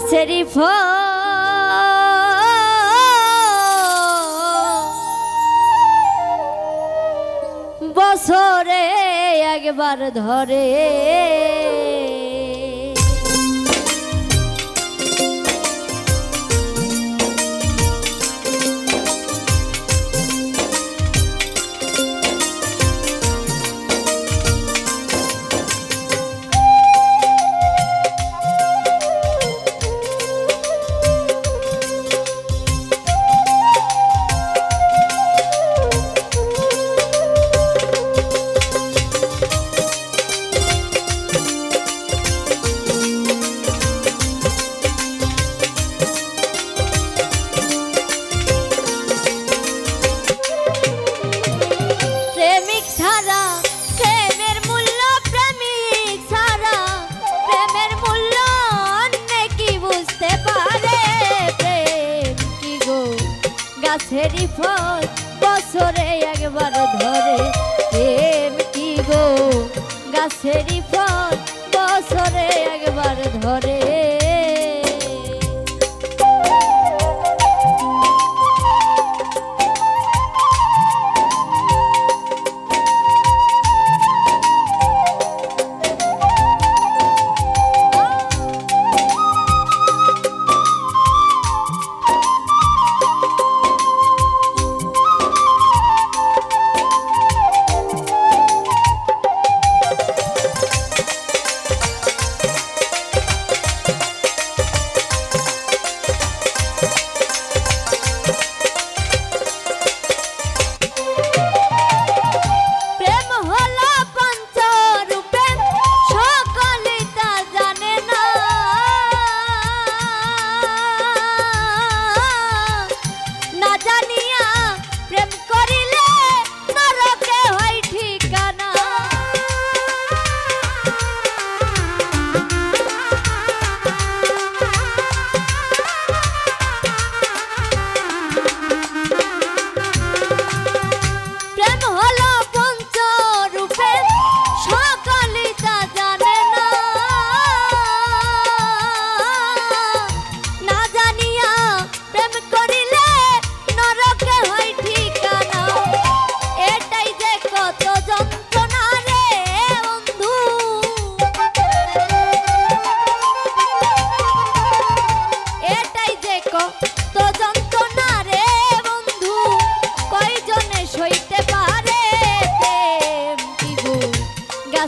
গাছেরই ফল বছরে একবার ধরে গাছেরই ফল বছরে একবার ধরে প্রেম কি গো গাছেরই ফল বছরে একবার ধরে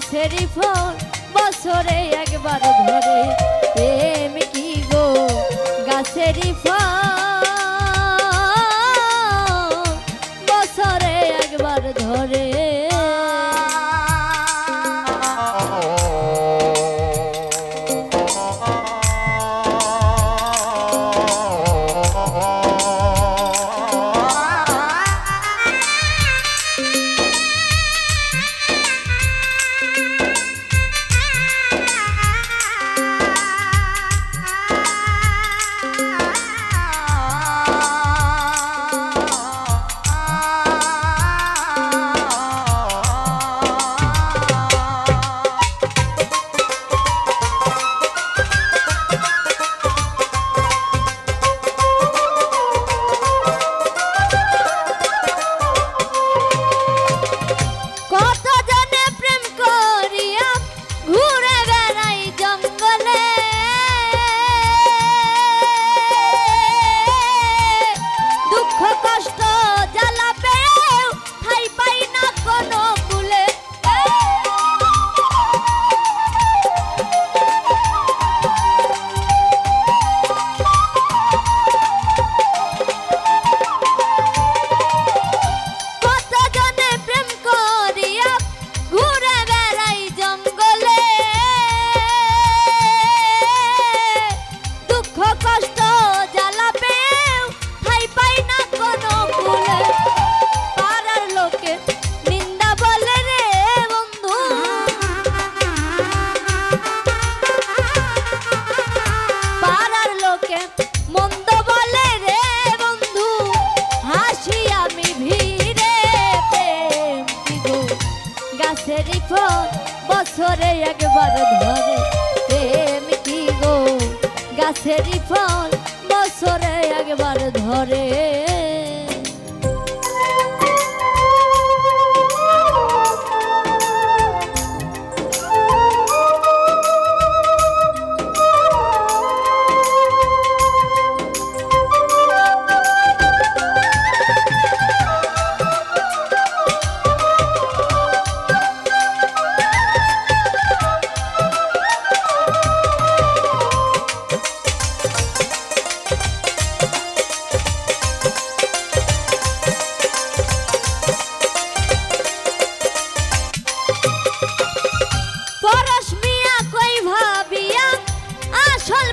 গাছেরই ফল বছরে একবার ধরে প্রেম কি গো গাছেরই ফল বছরে একবার ধরে বছরে একবার ধরে প্রেম কি গো গাছেরই ফল বছরে একবার ধরে।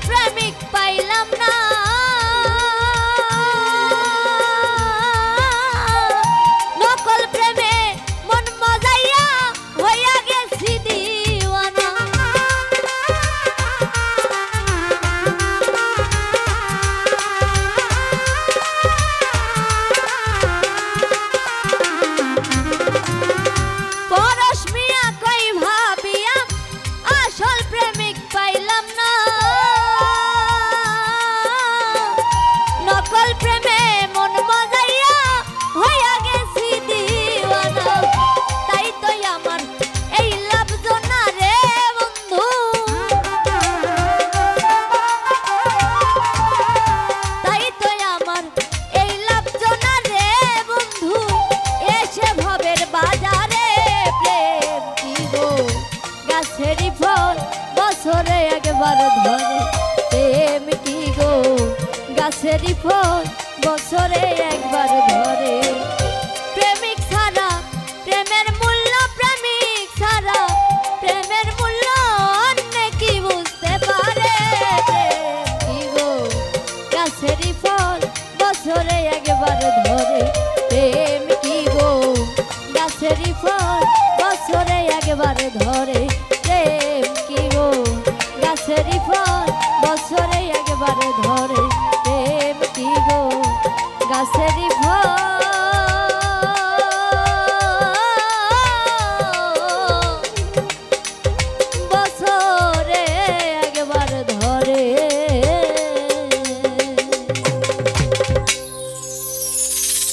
প্রেমিক পাইলাম না, নকল প্রেমে মন মজাইয়া হইয়া গেছি দিওয়ানা। পরশ মিয়া কই ভাবিয়া আসল প্রেমিক পাইলাম না, নকল প্রেমে মন মজাইয়া হইয়া গেছি দিওয়ানা। তাই তো আমার এই লাভজনা রে বন্ধু, তাই তো আমার এই লাভজনা রে বন্ধু, এসে ভবের বাজারে প্রেম কি গো গাছেরই ফল বছরে একবার ধরে। প্রেম কি গো গাছেরই ফল বছরে একবার ধরে। প্রেমিক ছাড়া প্রেমের মূল্য, প্রেমিক ছাড়া প্রেমের মূল্য অন্যে কি বুঝতে পারে। প্রেম কি গো গাছেরই ফল বছরে একবার ধরে। প্রেম কি গো গাছেরই ফল বছরে একবার ধরে। প্রেম কি গো গাছেরই ফল বছরে একবার ধরে। প্রেম কি গো গাছেরই ফল